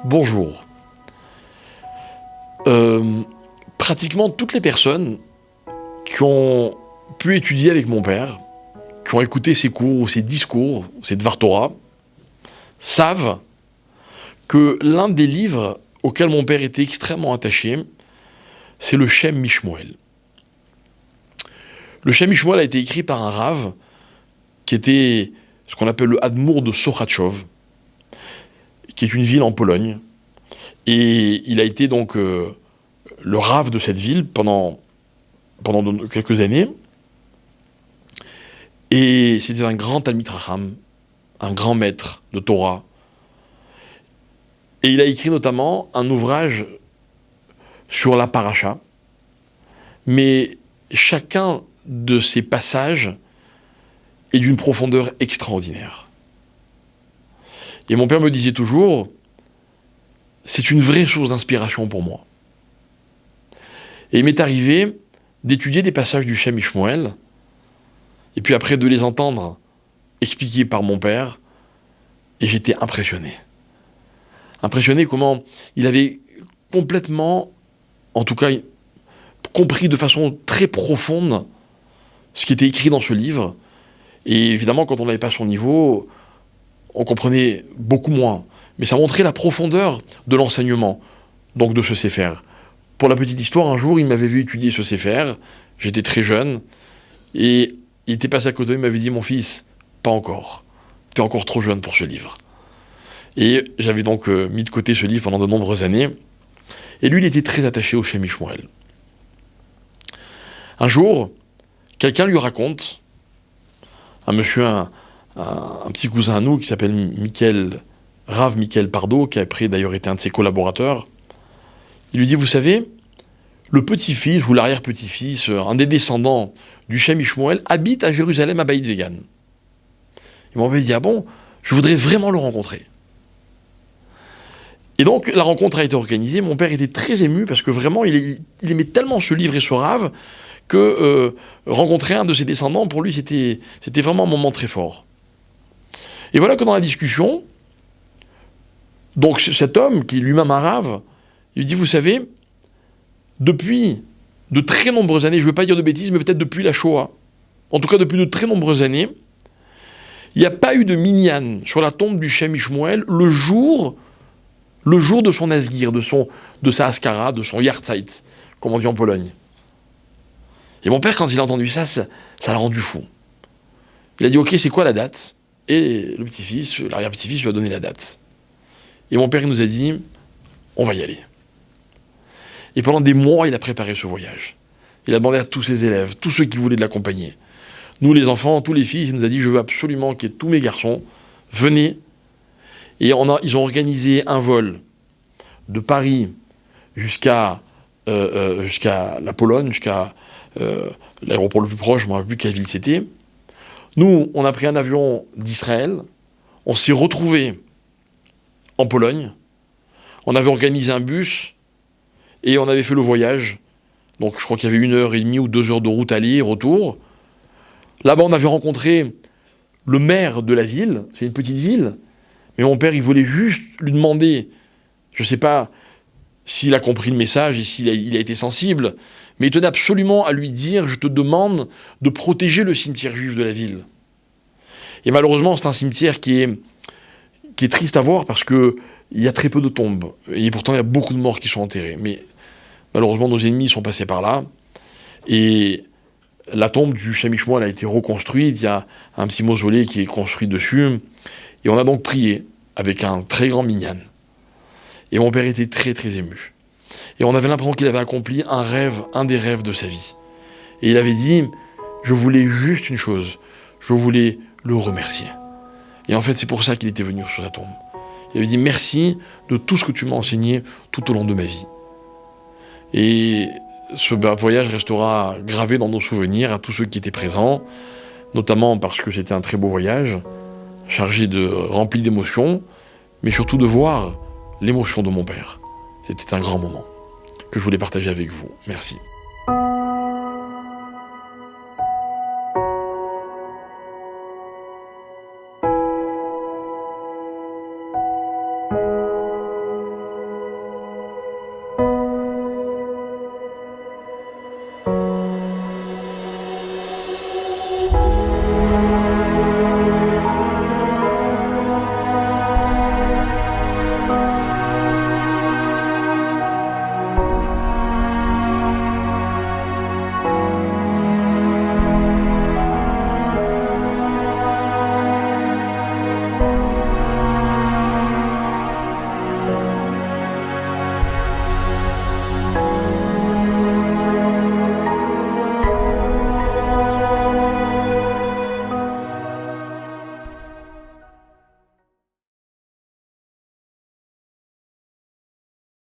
Bonjour. Pratiquement toutes les personnes qui ont pu étudier avec mon père, qui ont écouté ses cours, ses discours, ses Dvar Torah, savent que l'un des livres auxquels mon père était extrêmement attaché, c'est le Shem Mishmuel. Le Shem Mishmuel a été écrit par un rave qui était ce qu'on appelle le Admour de Sochachov, qui est une ville en Pologne. Et il a été donc le rave de cette ville pendant quelques années. Et c'était un grand Talmid Chacham, un grand maître de Torah. Et il a écrit notamment un ouvrage sur la paracha. Mais chacun de ces passages est d'une profondeur extraordinaire. Et mon père me disait toujours, c'est une vraie source d'inspiration pour moi. Et il m'est arrivé d'étudier des passages du Shem Mishmuel, et puis après de les entendre expliqués par mon père, et j'étais impressionné. Impressionné comment il avait complètement, en tout cas, compris de façon très profonde ce qui était écrit dans ce livre. Et évidemment, quand on n'avait pas son niveau, on comprenait beaucoup moins. Mais ça montrait la profondeur de l'enseignement, donc de ce Sefer. Pour la petite histoire, un jour, il m'avait vu étudier ce Sefer, j'étais très jeune, et il était passé à côté, il m'avait dit « Mon fils, pas encore, t'es encore trop jeune pour ce livre ». Et j'avais donc mis de côté ce livre pendant de nombreuses années, et lui, il était très attaché au Shem Mishmuel. Un jour, quelqu'un lui raconte, un monsieur, un petit cousin à nous qui s'appelle Rav Michael Pardo, qui a après d'ailleurs été un de ses collaborateurs, il lui dit, vous savez, le petit-fils ou l'arrière-petit-fils, un des descendants du Shem Mishmuel, habite à Jérusalem, à Beit Vegan. Il m'avait dit, ah bon, je voudrais vraiment le rencontrer. Et donc, la rencontre a été organisée, mon père était très ému, parce que vraiment, il aimait tellement ce livre et ce rave, que rencontrer un de ses descendants, pour lui, c'était vraiment un moment très fort. Et voilà que dans la discussion, donc cet homme, qui est lui-même un rave, il dit, vous savez, depuis de très nombreuses années, je ne veux pas dire de bêtises, mais peut-être depuis la Shoah, en tout cas depuis de très nombreuses années, il n'y a pas eu de minyan sur la tombe du Shem Mishmuel le jour de son asgir, de sa askara, de son yahrzeit, comme on dit en Pologne. Et mon père, quand il a entendu ça l'a rendu fou. Il a dit, ok, c'est quoi la date? Et le petit-fils, l'arrière-petit-fils lui a donné la date. Et mon père, il nous a dit, on va y aller. Et pendant des mois, il a préparé ce voyage. Il a demandé à tous ses élèves, tous ceux qui voulaient l'accompagner. Nous, les enfants, tous les fils, il nous a dit, je veux absolument qu'il y ait tous mes garçons, venez. Et ils ont organisé un vol de Paris jusqu'à la Pologne, jusqu'à l'aéroport le plus proche, je ne me rappelle plus quelle ville c'était. Nous, on a pris un avion d'Israël, on s'est retrouvés en Pologne, on avait organisé un bus, et on avait fait le voyage. Donc je crois qu'il y avait 1h30 ou 2 heures de route aller et retour. Là-bas, on avait rencontré le maire de la ville, c'est une petite ville, mais mon père, il voulait juste lui demander, je ne sais pas s'il a compris le message et s'il a été sensible, mais il tenait absolument à lui dire, je te demande de protéger le cimetière juif de la ville. Et malheureusement, c'est un cimetière qui est triste à voir parce qu'il y a très peu de tombes. Et pourtant, il y a beaucoup de morts qui sont enterrés. Mais malheureusement, nos ennemis sont passés par là. Et la tombe du Shem Mishmuel a été reconstruite. Il y a un petit mausolée qui est construit dessus. Et on a donc prié avec un très grand minyan. Et mon père était très très ému. Et on avait l'impression qu'il avait accompli un rêve, un des rêves de sa vie. Et il avait dit, je voulais juste une chose, je voulais le remercier. Et en fait, c'est pour ça qu'il était venu sur sa tombe. Il avait dit, merci de tout ce que tu m'as enseigné tout au long de ma vie. Et ce voyage restera gravé dans nos souvenirs à tous ceux qui étaient présents, notamment parce que c'était un très beau voyage, rempli d'émotions, mais surtout de voir l'émotion de mon père. C'était un grand moment que je voulais partager avec vous. Merci.